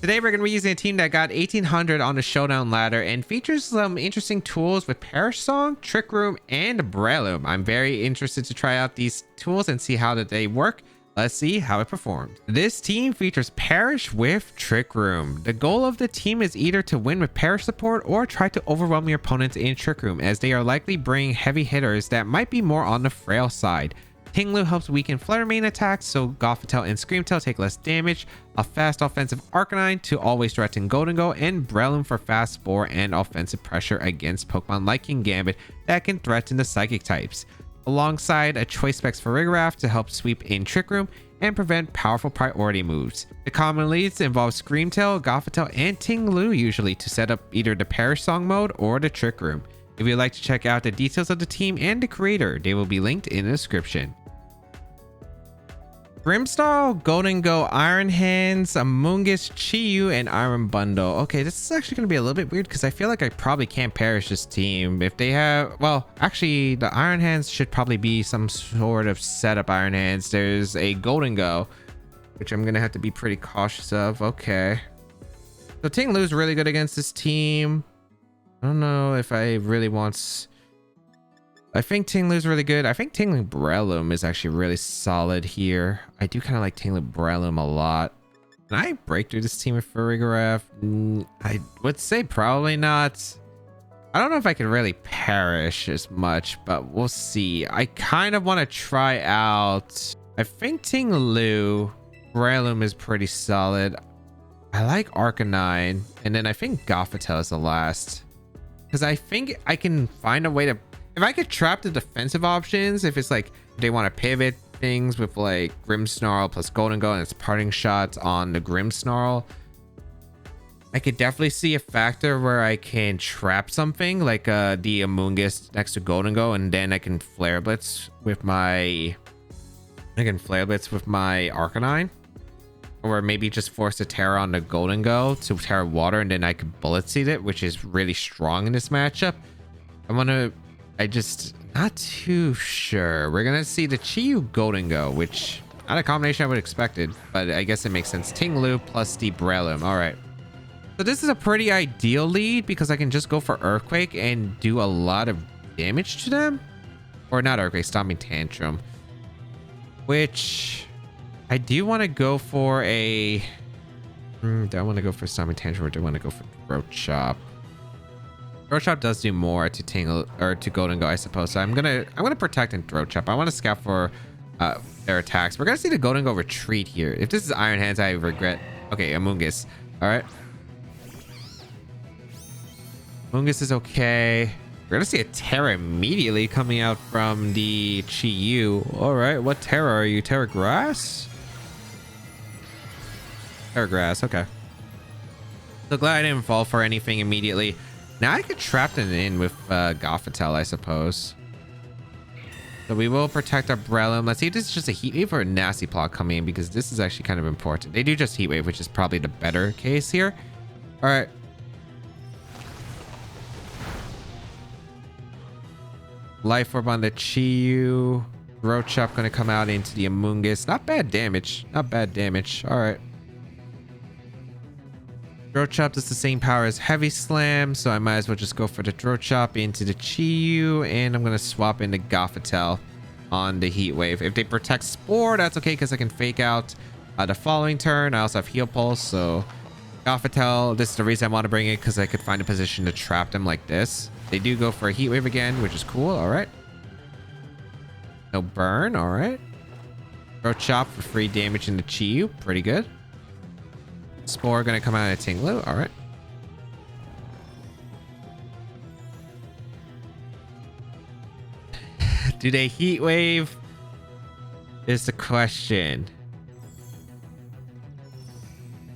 Today we're going to be using a team that got 1800 on the Showdown ladder and features some interesting tools with Perish Song, Trick Room, and Breloom. I'm very interested to try out these tools and see how they work. Let's see how it performed. This team features Perish with Trick Room. The goal of the team is either to win with Perish support or try to overwhelm your opponents in Trick Room, as they are likely bringing heavy hitters that might be more on the frail side. Tinglu helps weaken Flutter main attacks, so Gothitelle and Screamtail take less damage, a fast offensive Arcanine to always threaten Goldengo, and Breloom for fast Spore and offensive pressure against Pokemon like Kingambit that can threaten the Psychic types, alongside a Choice Specs Farigaraf to help sweep in Trick Room and prevent powerful priority moves. The common leads involve Screamtail, Gothitelle, and Tinglu usually to set up either the Perish Song mode or the Trick Room. If you'd like to check out the details of the team and the creator, they will be linked in the description. Grimmsnarl, Goldengo, Iron Hands, Amoonguss, Chi-Yu, and Iron Bundle. Okay, this is actually going to be a little bit weird because I feel like I probably can't perish this team. If they have... Well, actually, the Iron Hands should probably be some sort of setup Iron Hands. There's a Goldengo, which I'm going to have to be pretty cautious of. Okay. So Tinglu's really good against this team. I don't know if I really want... I think Tinglu's really good. I think Tinglu Breloom is actually really solid here. I do kind of like Tinglu Breloom a lot. Can I break through this team with Farigaraf? I would say probably not. I don't know if I can really perish as much, but we'll see. I kind of want to try out... I think Tinglu Breloom is pretty solid. I like Arcanine. And then I think Gothitelle is the last. Because I think I can find a way to... If I could trap the defensive options, if it's like if they want to pivot things with like Grimmsnarl plus Goldengo and its parting shots on the Grimmsnarl, I could definitely see a factor where I can trap something like the Amoonguss next to Goldengo, and then I can Flare Blitz with my Arcanine, or maybe just force a Terra on the Goldengo to Terra Water, and then I could Bullet Seed it, which is really strong in this matchup. I just not too sure. We're gonna see the Chi-Yu Goldengo, which not a combination I would have expected, but I guess it makes sense. Tinglu plus the Breloom. All right. So this is a pretty ideal lead because I can just go for Earthquake and do a lot of damage to them, or not Earthquake, Stomping Tantrum. Which I do want to go for a. Do I want to go for Stomping Tantrum or do I want to go for Throat Chop? Throat Chop does do more to Tingle or to Goldengo, I suppose. So I'm gonna protect and Throat Chop. I want to scout for their attacks. We're gonna see the Goldengo retreat here. If this is Iron Hands, I regret. Okay, Amoonguss. All right. Amoonguss is okay. We're gonna see a Terra immediately coming out from the Chi-Yu. All right, what Terra are you? Terra Grass? Terra Grass. Okay. So glad I didn't fall for anything immediately. Now I could trap them in with Gothitelle, I suppose. So we will protect our Breloom. Let's see if this is just a Heat Wave or a Nasty Plot coming in, because this is actually kind of important. They do just Heat Wave, which is probably the better case here. All right. Life Orb on the Chi-Yu. Throat Chop going to come out into the Amoonguss. Not bad damage. Not bad damage. All right. Throat Chop does the same power as Heavy Slam, so I might as well just go for the Throat Chop into the Chi-Yu, and I'm going to swap into Gothitelle on the Heat Wave. If they protect Spore, that's okay because I can fake out the following turn. I also have Heal Pulse, so Gothitelle, this is the reason I want to bring it, because I could find a position to trap them like this. They do go for a Heat Wave again, which is cool. All right. No burn. All right. Throat Chop for free damage in the Chi-Yu. Pretty good. Spore gonna come out of Tinglu. All right. Do they Heat Wave? Is the question.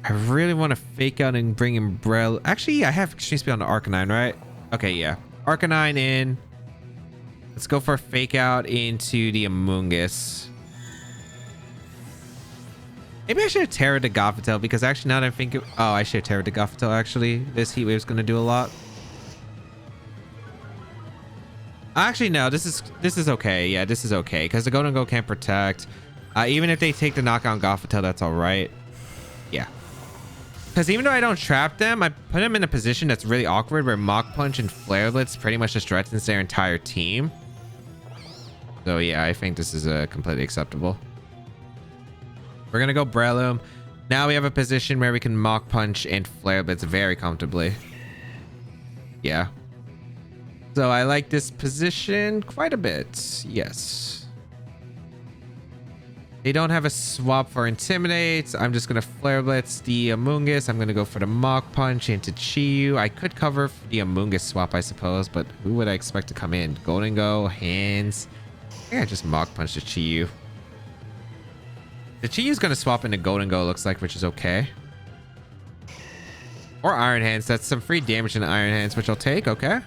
I really want to fake out and bring in Brel. Actually, I have Extreme Speed on the Arcanine, right? Okay, yeah. Arcanine in. Let's go for a fake out into the Amoonguss. Maybe I should have Terra to Gothitelle, because actually now that I'm thinking... Oh, I should have Terra to Gothitelle, actually. This Heat Wave is going to do a lot. Actually, no. This is okay. Yeah, this is okay, because the Goldengo can't protect. Even if they take the knockout on Gothitelle, that's all right. Yeah. Because even though I don't trap them, I put them in a position that's really awkward where Mach Punch and Flare Blitz pretty much just threatens their entire team. So yeah, I think this is completely acceptable. We're going to go Breloom. Now we have a position where we can Mach Punch and Flare Blitz very comfortably. Yeah. So I like this position quite a bit. Yes. They don't have a swap for Intimidate. I'm just going to Flare Blitz the Amoonguss. I'm going to go for the Mach Punch into Chiyu. I could cover for the Amoonguss swap, I suppose, but who would I expect to come in? Golden Go, Hands. I think I just Mach Punch the Chiyu. The Chiyu's going to swap into Golden Go, looks like, which is okay. Or Iron Hands. That's some free damage in Iron Hands, which I'll take. Okay.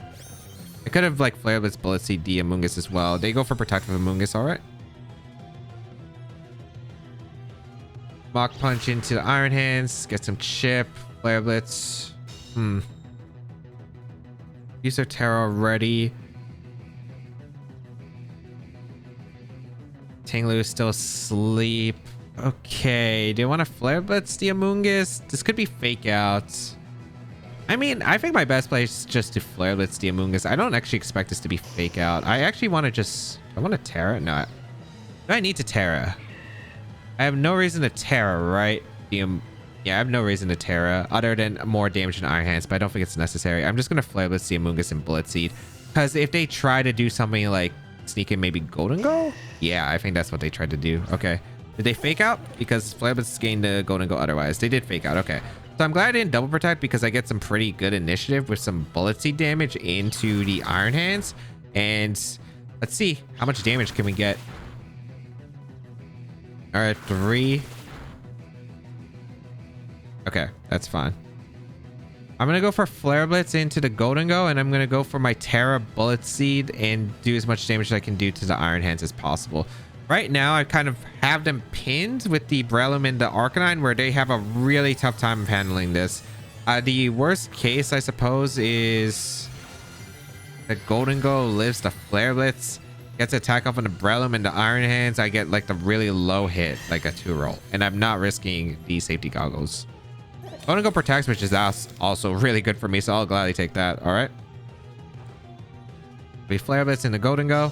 I could have, like, Flare Blitz, Bullet Seed the Amoonguss as well. They go for Protective Amoonguss. All right. Mach Punch into the Iron Hands. Get some chip. Flare Blitz. Use their Terra already. Tinglu is still asleep. Okay. Do you want to Flare Blitz the Amoonguss? This could be Fake Out. I mean, I think my best play is just to Flare Blitz the Amoonguss. I don't actually expect this to be Fake Out. I actually want to just... I want to Terra? No. Do I need to Terra? I have no reason to Terra, right? Yeah, I have no reason to Terra other than more damage in Iron Hands, but I don't think it's necessary. I'm just going to Flare Blitz the Amoonguss and Bullet Seed. Because if they try to do something like sneak in maybe Golden Go? Yeah, I think that's what they tried to do. Okay. Did they Fake Out? Because Flare Blitz gained the Golden Go otherwise. They did Fake Out. Okay. So I'm glad I didn't double protect because I get some pretty good initiative with some Bullet Seed damage into the Iron Hands. And let's see. How much damage can we get? All right, 3. Okay, that's fine. I'm gonna go for Flare Blitz into the Golden Go, and I'm gonna go for my Terra Bullet Seed and do as much damage as I can do to the Iron Hands as possible. Right now, I kind of have them pinned with the Breloom and the Arcanine, where they have a really tough time of handling this. The worst case, I suppose, is the Golden Go lives the Flare Blitz. Gets attack off on the Breloom and the Iron Hands. I get like the really low hit, like a 2-roll. And I'm not risking the safety goggles. Golden Go protects, which is also really good for me. So I'll gladly take that. All right. We Flare Blitz in the Golden Go.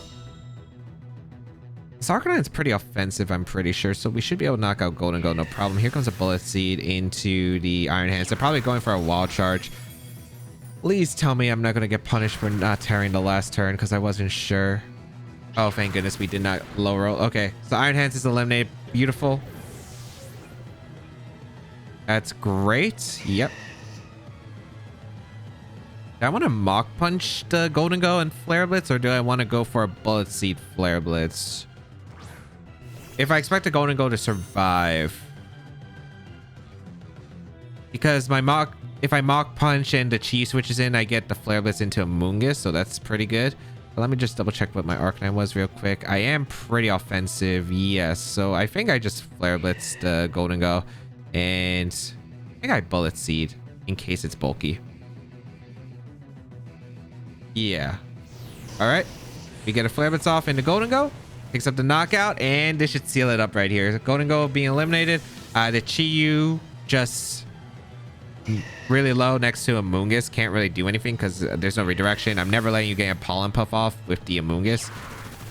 This Arcanine's pretty offensive, I'm pretty sure. So we should be able to knock out Golden Go, no problem. Here comes a Bullet Seed into the Iron Hands. They're probably going for a Wild Charge. Please tell me I'm not going to get punished for not tearing the last turn because I wasn't sure. Oh, thank goodness we did not low roll. Okay, so Iron Hands is eliminated. Beautiful. That's great. Yep. Do I want to Mach Punch the Golden Go and Flare Blitz, or do I want to go for a Bullet Seed Flare Blitz? If I expect the Golden Go to survive. Because if I Mach Punch and the Chi switches in, I get the Flare Blitz into a Amoonguss, so that's pretty good. Let me just double check what my Arcanine was real quick. I am pretty offensive, yes. So I think I just Flare Blitz the Golden Go. And I think I Bullet Seed in case it's bulky. Yeah. All right. We get a Flare Blitz off into Golden Go. Picks up the knockout. And this should seal it up right here. Golden Go being eliminated. The Chiyu just... really low next to Amoonguss. Can't really do anything because there's no redirection. I'm never letting you get a Pollen Puff off with the Amoonguss.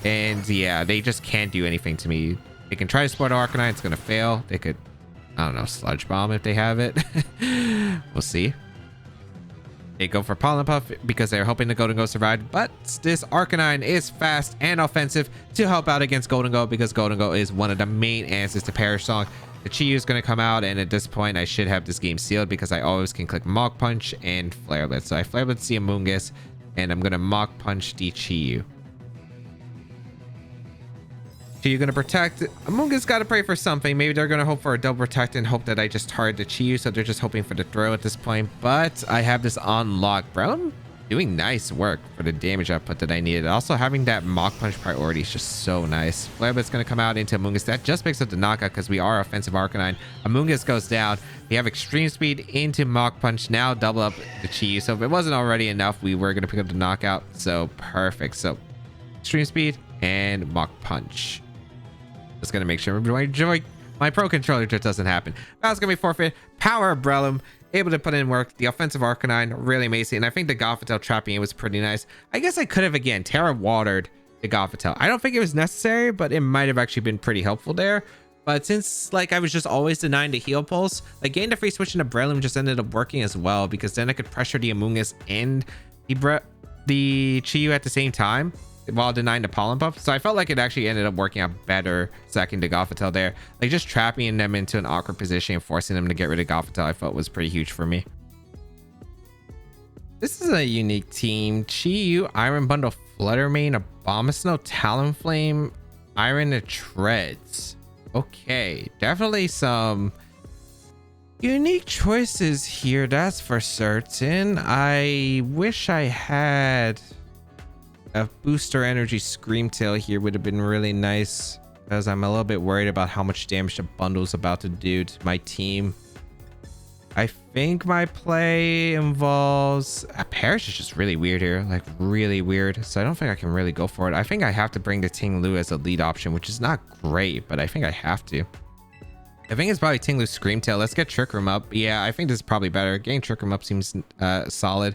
And yeah, they just can't do anything to me. They can try to support Arcanine. It's going to fail. They could, I don't know, Sludge Bomb if they have it. We'll see. They go for Pollen Puff because they're hoping the Golden Go survived. But this Arcanine is fast and offensive to help out against Golden Go because Golden Go is one of the main answers to Perish Song. The Chiyu is going to come out, and at this point, I should have this game sealed because I always can click Mach Punch and Flare Blitz. So I Flare Blitz the Amoonguss, and I'm going to Mach Punch the Chiyu. Chiyu going to protect. Amoonguss got to pray for something. Maybe they're going to hope for a double protect and hope that I just target the Chiyu, so they're just hoping for the throw at this point. But I have this on lock. Breloom doing nice work for the damage output that I needed. Also, having that Mach Punch priority is just so nice. Flare Blitz going to come out into Amoonguss. That just picks up the knockout because we are offensive Arcanine. Amoonguss goes down. We have Extreme Speed into Mach Punch. Now double up the Chi. So if it wasn't already enough, we were going to pick up the knockout. So perfect. So Extreme Speed and Mach Punch. Just going to make sure everybody enjoy My pro controller just doesn't happen. That's gonna be forfeit. Power of Breloom, able to put in work. The offensive Arcanine, really amazing. And I think the Gothitelle trapping it was pretty nice. I guess I could have again Terra watered the Gothitelle. I don't think it was necessary, but it might have actually been pretty helpful there. But since like I was just always denying the heal pulse, like getting the free switch into Breloom just ended up working as well, because then I could pressure the Amoonguss and the Chi-Yu at the same time while denying the pollen buff. So I felt like it actually ended up working out better sacking the Gothitelle there. Like just trapping them into an awkward position and forcing them to get rid of Gothitelle, I felt was pretty huge for me. This is a unique team. Chi-Yu, Iron Bundle, Fluttermane, Abomasnow, Talonflame, Iron and Treads. Okay, definitely some unique choices here, that's for certain. I wish I had a booster energy Screamtail here, would have been really nice, because I'm a little bit worried about how much damage the bundle's about to do to my team. I think my play involves Perish is just really weird here, like really weird, so I don't think I can really go for it. I think I have to bring the Ting-Lu as a lead option, which is not great, but I think I have to. I think it's probably Ting-Lu Screamtail. Let's get Trick Room up. Yeah, I think this is probably better. Getting Trick Room up seems solid.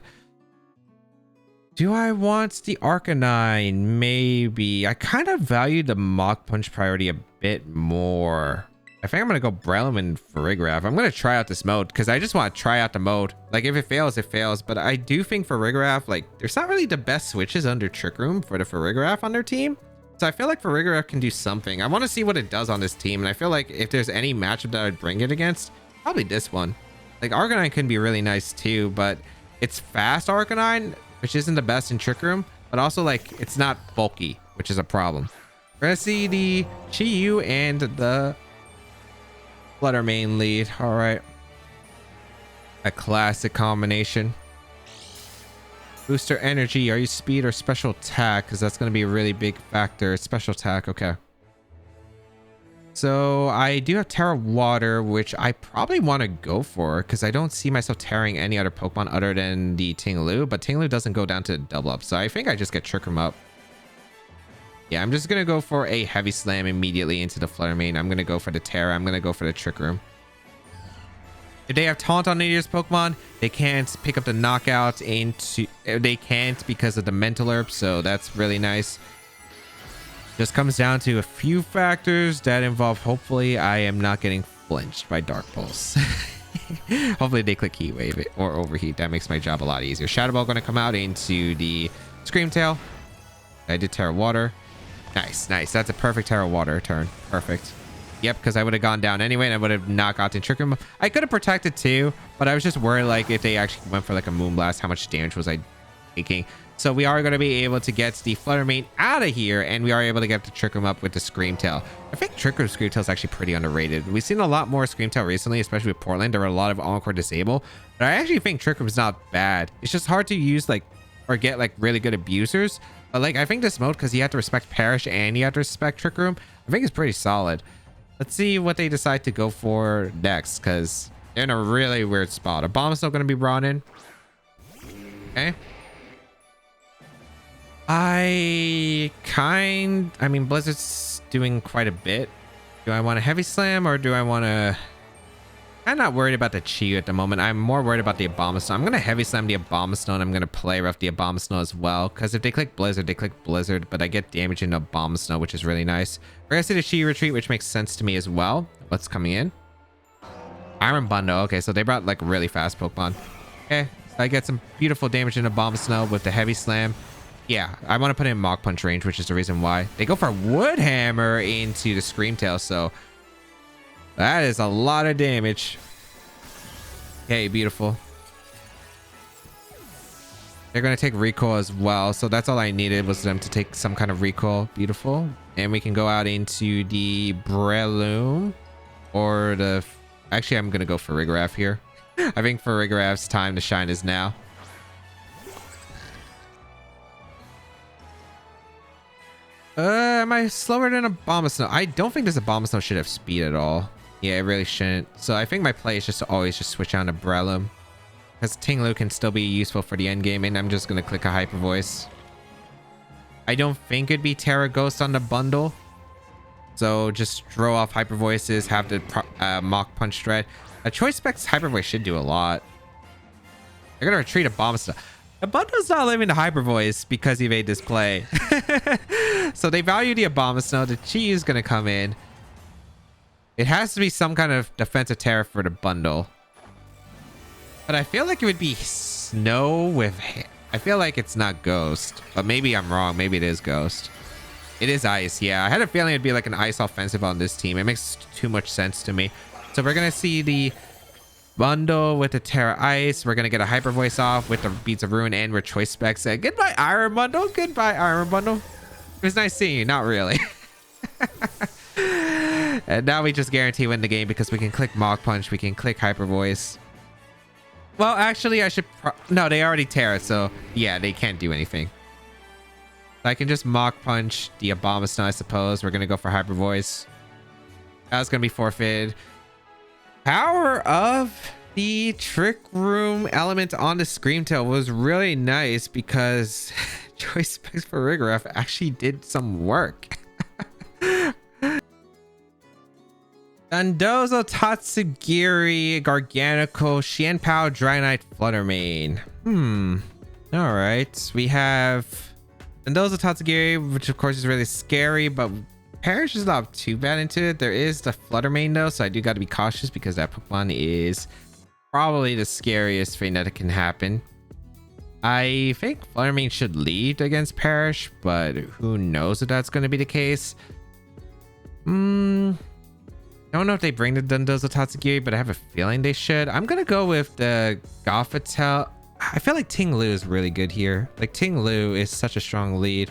Do I want the Arcanine? Maybe. I kind of value the Mach Punch priority a bit more. I think I'm going to go Breloom and Farigaraf. I'm going to try out this mode because I just want to try out the mode. Like if it fails, it fails. But I do think Farigaraf, like there's not really the best switches under Trick Room for the Farigaraf on their team. So I feel like Farigaraf can do something. I want to see what it does on this team. And I feel like if there's any matchup that I'd bring it against, probably this one. Like Arcanine can be really nice too, but it's fast Arcanine, which isn't the best in Trick Room, but also like it's not bulky, which is a problem. We're going to see the Chi-Yu and the Fluttermane lead. All right. A classic combination. Booster energy. Are you speed or special attack? Because that's going to be a really big factor. Special attack. Okay. So I do have Terra Water, which I probably want to go for because I don't see myself tearing any other Pokemon other than the Ting-Lu, but Ting-Lu doesn't go down to double up. So I think I just get Trick Room up. Yeah, I'm just going to go for a Heavy Slam immediately into the Fluttermane. I'm going to go for the Terra. I'm going to go for the Trick Room. If they have Taunt on any of these Pokemon, they can't pick up the Knockout into... They can't because of the Mental Herb, so that's really nice. Just comes down to a few factors that involve... Hopefully, I am not getting flinched by Dark Pulse. Hopefully, they click Heat Wave or Overheat. That makes my job a lot easier. Shadow Ball going to come out into the Screamtail. I did Terra Water. Nice, nice. That's a perfect Terra Water turn. Perfect. Yep, because I would have gone down anyway and I would have knocked out the Trick Room. I could have protected too, but I was just worried like if they actually went for like a Moonblast, how much damage was I taking? So we are going to be able to get the Fluttermane out of here, and we are able to get the Trick Room up with the Screamtail. I think Trick Room Screamtail is actually pretty underrated. We've seen a lot more Screamtail recently, especially with Portland. There were a lot of Encore Disable, but I actually think Trick Room is not bad. It's just hard to use like or get like really good abusers. But like I think this mode, because you have to respect Perish and you have to respect Trick Room, I think it's pretty solid. Let's see what they decide to go for next, because they're in a really weird spot. A bomb is still going to be brought in. Okay. I mean, Blizzard's doing quite a bit. Do I want a Heavy Slam or do I want to... I'm not worried about the Chi-Yu at the moment. I'm more worried about the Abomasnow. I'm going to Heavy Slam the Abomasnow, and I'm going to play rough the Abomasnow as well. Because if they click Blizzard, they click Blizzard, but I get damage into Abomasnow, which is really nice. We're going to see the Chi-Yu retreat, which makes sense to me as well. What's coming in? Iron Bundle. Okay, so they brought like really fast Pokemon. Okay, so I get some beautiful damage into Abomasnow with the Heavy Slam. Yeah, I want to put in Mach Punch range, which is the reason why. They go for Wood Hammer into the Screamtail, so... that is a lot of damage. Okay, beautiful. They're going to take recoil as well. So that's all I needed was them to take some kind of recoil. Beautiful. And we can go out into the Breloom. Or the... actually, I'm going to go for Farigaraf here. I think Farigaraf's time to shine is now. Am I slower than a Abomasnow? I don't think this Abomasnow should have speed at all. Yeah, it really shouldn't. So I think my play is just to always just switch on to Breloom. Because Ting-Lu can still be useful for the end game, and I'm just going to click a Hyper Voice. I don't think it'd be Terra Ghost on the bundle. So just throw off Hyper Voices, have the Mach Punch threat. A Choice Specs Hyper Voice should do a lot. They're gonna retreat a Abomasnow. Abundo's not living the Hyper Voice because he made this play. So they value the Abomasnow. The Chi is gonna come in. It has to be some kind of defensive terror for the bundle. But I feel like it would be Snow with... I feel like it's not Ghost. But maybe I'm wrong. Maybe it is Ghost. It is Ice. Yeah, I had a feeling it'd be like an Ice offensive on this team. It makes too much sense to me. So we're going to see the bundle with the Terra Ice. We're going to get a Hyper Voice off with the Beats of Ruin and with Choice Specs. Goodbye, Iron Bundle. Goodbye, Iron Bundle. It was nice seeing you. Not really. And now we just guarantee win the game because we can click Mach Punch. We can click Hyper Voice. Well, actually, I should... No, they already Terra, so yeah, they can't do anything. I can just Mach Punch the Abomasnow, I suppose. We're going to go for Hyper Voice. That's going to be forfeited. Power of the Trick Room element on the Screamtail was really nice because Choice Specs for Farigaraf actually did some work. Dondozo, Tatsugiri, Garganico, Xianpao, Dragonite, Fluttermane. All right. We have Dondozo, Tatsugiri, which of course is really scary, but Perish is not too bad into it. There is the Fluttermane though, so I do got to be cautious because that Pokemon is probably the scariest thing that can happen. I think Fluttermane should lead against Perish, but who knows if that's going to be the case. I don't know if they bring the Dondozo Tatsugiri, but I have a feeling they should. I'm going to go with the Gothitelle. I feel like Ting Lu is really good here. Like, Ting Lu is such a strong lead.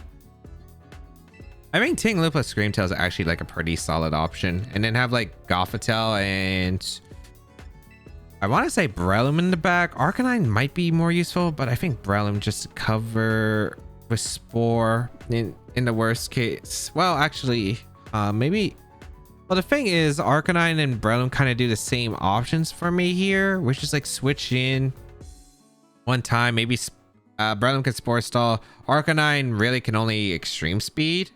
I think Ting Lu plus Screamtail is actually like a pretty solid option. And then have like Gothitelle and... I want to say Breloom in the back. Arcanine might be more useful, but I think Breloom just to cover with Spore in the worst case. Well, actually, maybe... Well, the thing is, Arcanine and Breloom kind of do the same options for me here, which is like switch in one time. Maybe Breloom can Spore Stall. Arcanine really can only Extreme Speed.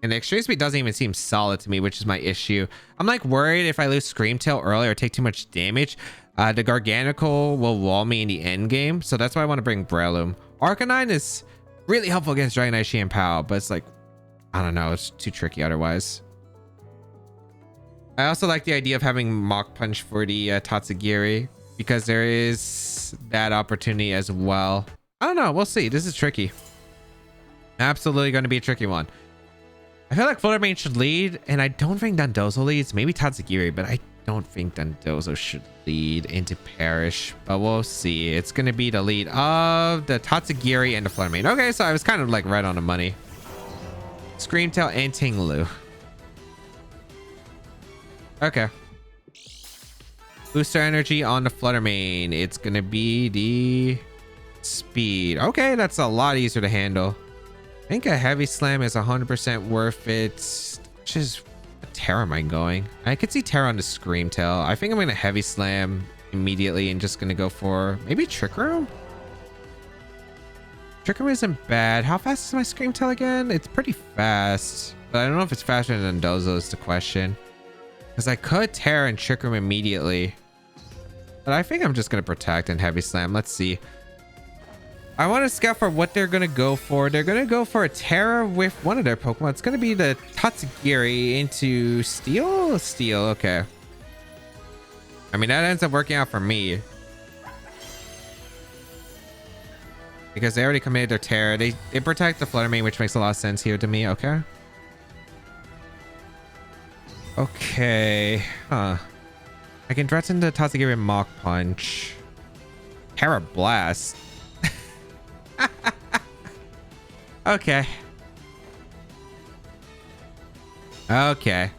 And the Extreme Speed doesn't even seem solid to me, which is my issue. I'm like worried if I lose Screamtail early or take too much damage, the Garganico will wall me in the end game. So that's why I want to bring Breloom. Arcanine is really helpful against Dragonite, Xianpao, but it's like, I don't know, it's too tricky otherwise. I also like the idea of having Mach Punch for the Tatsugiri because there is that opportunity as well. I don't know, we'll see. This is tricky. Absolutely going to be a tricky one. I feel like Fluttermane should lead, and I don't think Dondozo leads. Maybe Tatsugiri, but I don't think Dondozo should lead into Perish. But we'll see. It's going to be the lead of the Tatsugiri and the Fluttermane. Okay, so I was kind of like right on the money. Screamtail and Ting Lu. Okay. Booster energy on the Fluttermane. It's gonna be the speed. Okay, that's a lot easier to handle. I think a Heavy Slam is 100% worth it. Which is... What Terra am I going? I could see Terra on the Screamtail. I think I'm gonna Heavy Slam immediately and just gonna go for maybe Trick Room? Trick Room isn't bad. How fast is my Screamtail again? It's pretty fast. But I don't know if it's faster than Dondozo is the question. Because I could Terra and Trick Room immediately. But I think I'm just going to Protect and Heavy Slam. Let's see. I want to scout for what they're going to go for. They're going to go for a Terra with one of their Pokemon. It's going to be the Tatsugiri into Steel? Steel, okay. I mean, that ends up working out for me. Because they already committed their Terra. They protect the Fluttermane, which makes a lot of sense here to me. Okay. Okay. Huh. I can threaten the Tatsugiri Mach Punch. Terra Blast. Okay. Okay.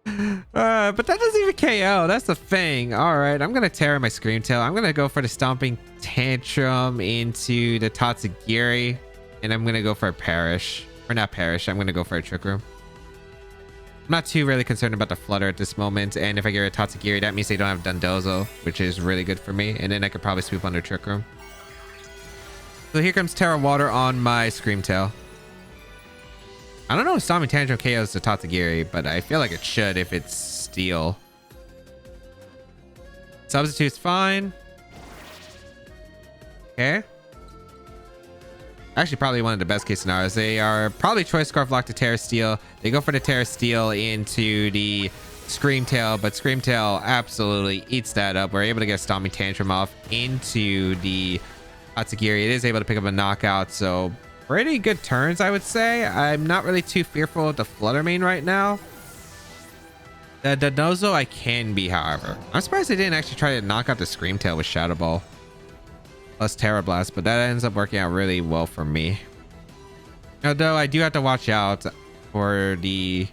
But that doesn't even KO. That's the thing. All right. I'm going to Terra my Screamtail. I'm going to go for the Stomping Tantrum into the Tatsugiri. And I'm going to go for a Perish. Or not Perish. I'm going to go for a Trick Room. I'm not too really concerned about the Flutter at this moment. And if I get a Tatsugiri, that means they don't have Dondozo, which is really good for me. And then I could probably swoop under Trick Room. So here comes Terra Water on my Screamtail. I don't know if Stormy Tantrum KOs the Tatsugiri, but I feel like it should if it's Steel. Substitute's fine. Okay. Actually, probably one of the best case scenarios. They are probably Choice Scarf Lock to Terra Steel. They go for the Terra Steel into the Scream Tail, but Scream Tail absolutely eats that up. We're able to get Stormy Tantrum off into the Tatsugiri. It is able to pick up a knockout, so pretty good turns, I would say. I'm not really too fearful of the Flutter Mane right now. The Donozo I can be, however. I'm surprised they didn't actually try to knock out the Scream Tail with Shadow Ball plus Terra Blast, but that ends up working out really well for me. Although I do have to watch out for the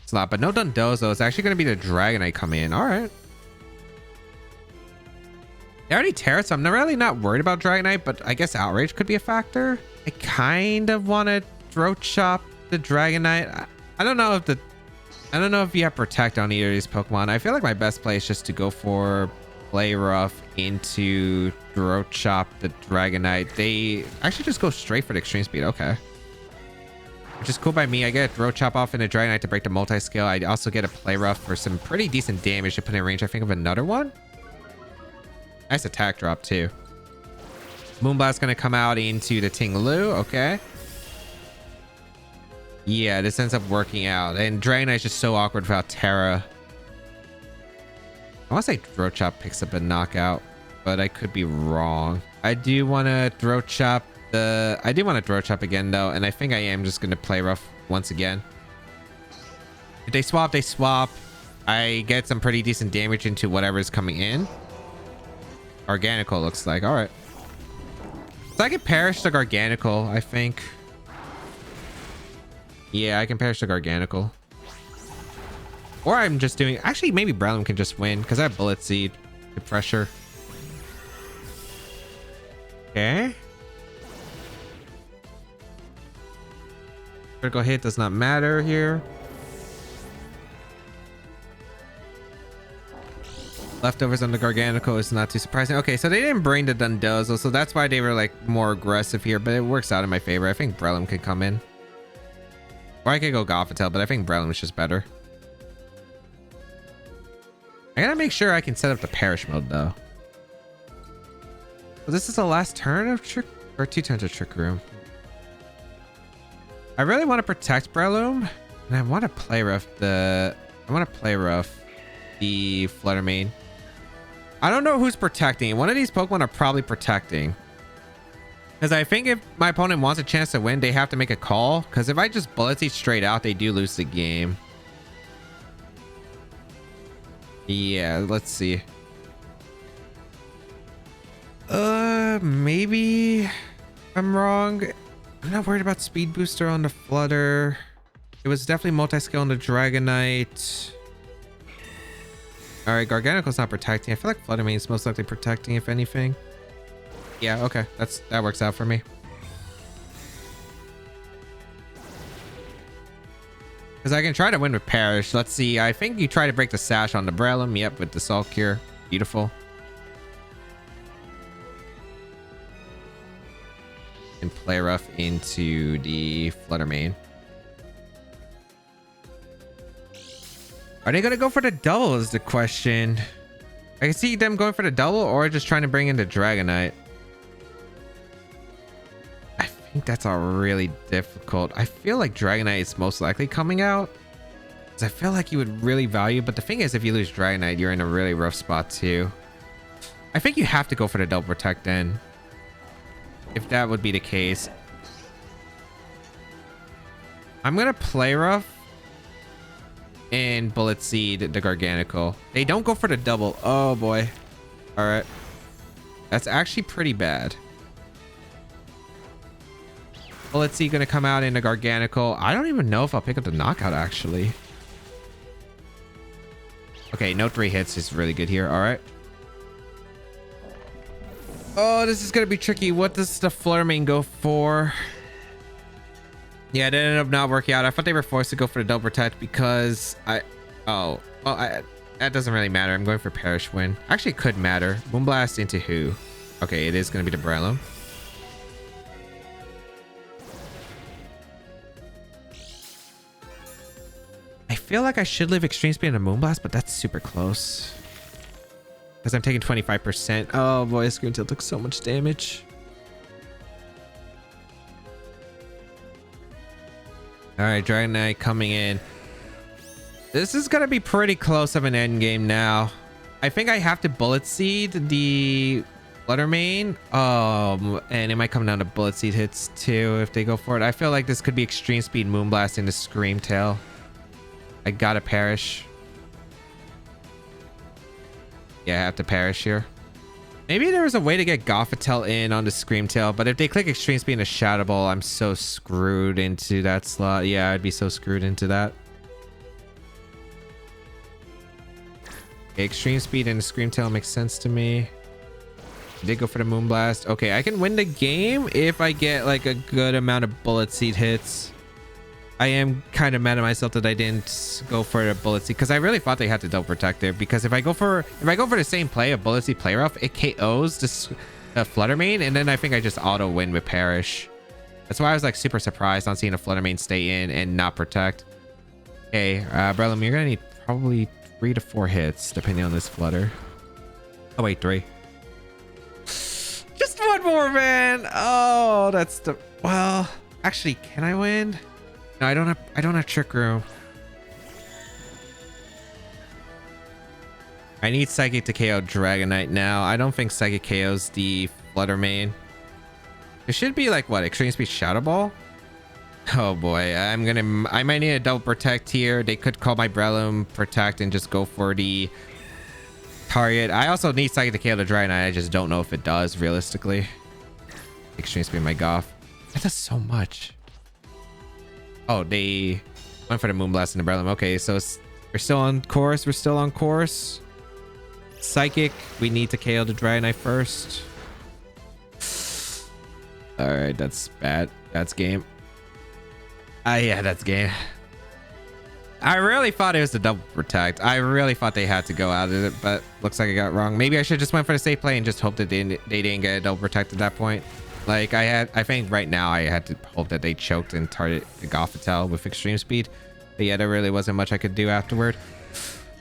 slot, but no Dondozo. It's actually going to be the Dragonite coming in. All right. They already Terra, so I'm really not worried about Dragonite, but I guess Outrage could be a factor. I kind of want to Throat Chop the Dragonite. I don't know if you have Protect on either of these Pokemon. I feel like my best play is just to go for Play Rough into Throat Chop the Dragonite. They actually just go straight for the Extreme Speed. Okay. Which is cool by me. I get a Throat Chop off in a Dragonite to break the multi-scale. I also get a Play Rough for some pretty decent damage to put in range, I think, of another one. Nice attack drop, too. Moonblast going to come out into the Ting-Lu. Okay. Yeah, this ends up working out. And Dragonite's just so awkward without Terra. I want to say Throat Chop picks up a knockout, but I could be wrong. I do want to Throat Chop again, though, and I think I am just going to Play Rough once again. If they swap, they swap. I get some pretty decent damage into whatever's coming in. Organical looks like. All right. So I can Perish the Garganical, I think. Yeah, I can Perish the Garganical. Or I'm just doing... Actually, maybe Breloom can just win because I have Bullet Seed to pressure. Okay. Critical hit does not matter here. Leftovers on the Garganical is not too surprising. Okay, so they didn't bring the Dondozo, so that's why they were like more aggressive here, but it works out in my favor. I think Breloom could come in. Or I could go Gothitelle, but I think Breloom is just better. I gotta make sure I can set up the Perish mode, though. So this is the last turn of Trick... Or 2 turns of Trick Room. I really want to protect Breloom. And I want to Play Rough the... I want to Play Rough the Flutter Mane. I don't know who's protecting. One of these Pokemon are probably protecting. Because I think if my opponent wants a chance to win, they have to make a call. Because if I just Bullet Seed straight out, they do lose the game. Yeah, let's see. Maybe I'm wrong. I'm not worried about Speed Booster on the Flutter. It was definitely multi-scale on the Dragonite. All right, Garganicle's not protecting. I feel like Flutter Mane is most likely protecting, if anything. Yeah, okay, that works out for me. Because I can try to win with Perish. Let's see. I think you try to break the Sash on the Breloom. Yep, with the Salt Cure. Beautiful. And Play Rough into the Flutter Mane. Are they going to go for the double is the question. I can see them going for the double or just trying to bring in the Dragonite. I think that's all really difficult. I feel like Dragonite is most likely coming out. Because I feel like you would really value. But the thing is, if you lose Dragonite, you're in a really rough spot too. I think you have to go for the double protect then. If that would be the case. I'm going to Play Rough and Bullet Seed the Garganical. They don't go for the double. Oh boy. All right. That's actually pretty bad. Bullet Seed gonna come out in the Garganical. I don't even know if I'll pick up the knockout actually. Okay, no 3 hits is really good here. All right. Oh, this is gonna be tricky. What does the Flutter Mane go for? Yeah, it ended up not working out. I thought they were forced to go for the double protect because that doesn't really matter. I'm going for Perish win. Actually, it could matter. Moonblast into who? Okay, it is going to be the Breloom. feel like I should live Extreme Speed and a Moonblast, but that's super close. Because I'm taking 25%. Oh boy, Screen Tail took so much damage. Alright, Dragonite coming in. This is going to be pretty close of an end game now. I think I have to Bullet Seed the Flutter Mane. And it might come down to Bullet Seed hits too if they go for it. I feel like this could be Extreme Speed Moonblast into Scream Tail. I gotta perish. Yeah, I have to perish here. Maybe there was a way to get Gothitelle in on the Scream Tail, but if they click Extreme Speed into Shadow Ball, I'm so screwed into that slot. Yeah, I'd be so screwed into that. Okay, Extreme Speed into Scream Tail makes sense to me. Did go for the Moonblast. Okay, I can win the game if I get like a good amount of Bullet Seed hits. I am kind of mad at myself that I didn't go for the Bullet Seed because I really thought they had to double protect there. Because if I go for the same play of Bullet Seed Play Rough, it KOs this Flutter Mane, and then I think I just auto win with Perish. That's why I was like super surprised on seeing a Flutter Mane stay in and not protect. Okay, Breloom, you're gonna need probably 3 to 4 hits depending on this Flutter. Oh wait, 3. Just one more, man. Oh, that's the well. Actually, can I win? No, I don't have Trick Room. I need Psychic to KO Dragonite now. I don't think Psychic KOs the Flutter Mane. It should be like what? Extreme Speed Shadow Ball? Oh boy, I might need a double protect here. They could call my Breloom protect and just go for the target. I also need Psychic to KO the Dragonite. I just don't know if it does realistically. Extreme Speed my Goth. That does so much. Oh, they went for the Moonblast and the Breloom. Okay, so we're still on course. We're still on course. Psychic, we need to KO the Dragonite first. All right, that's bad. That's game. Yeah, that's game. I really thought it was the double protect. I really thought they had to go out of it, but looks like I got it wrong. Maybe I should just went for the safe play and just hope that they didn't get a double protect at that point. Like I think right now I had to hope that they choked and target the Gothitelle with Extreme Speed. But yeah, there really wasn't much I could do afterward.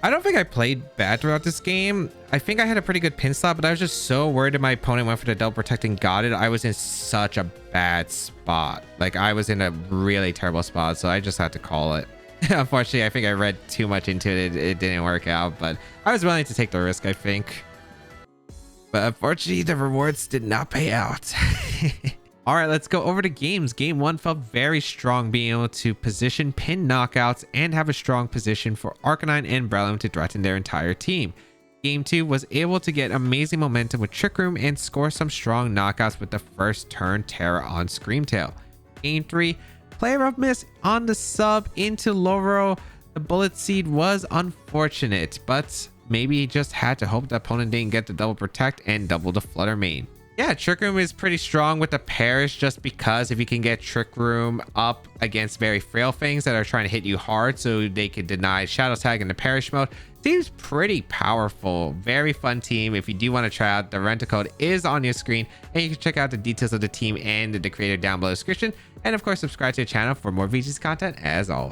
I don't think I played bad throughout this game. I think I had a pretty good pin slot, but I was just so worried that my opponent went for the double protect and got it. I was in such a bad spot. Like I was in a really terrible spot, so I just had to call it. Unfortunately, I think I read too much into it. It didn't work out, but I was willing to take the risk, I think. But unfortunately, the rewards did not pay out. All right, let's go over to games. Game 1 felt very strong, being able to position pin knockouts and have a strong position for Arcanine and Breloom to threaten their entire team. Game 2 was able to get amazing momentum with Trick Room and score some strong knockouts with the first turn Terra on Scream Tail. Game 3, player of miss on the sub into Loro. The Bullet Seed was unfortunate, but maybe he just had to hope the opponent didn't get the double protect and double the Flutter Mane. Yeah, Trick Room is pretty strong with the Perish just because if you can get Trick Room up against very frail things that are trying to hit you hard so they can deny Shadow Tag in the Perish mode, seems pretty powerful. Very fun team. If you do want to try out, the rental code is on your screen and you can check out the details of the team and the creator down below in the description. And of course, subscribe to the channel for more VGC content as always.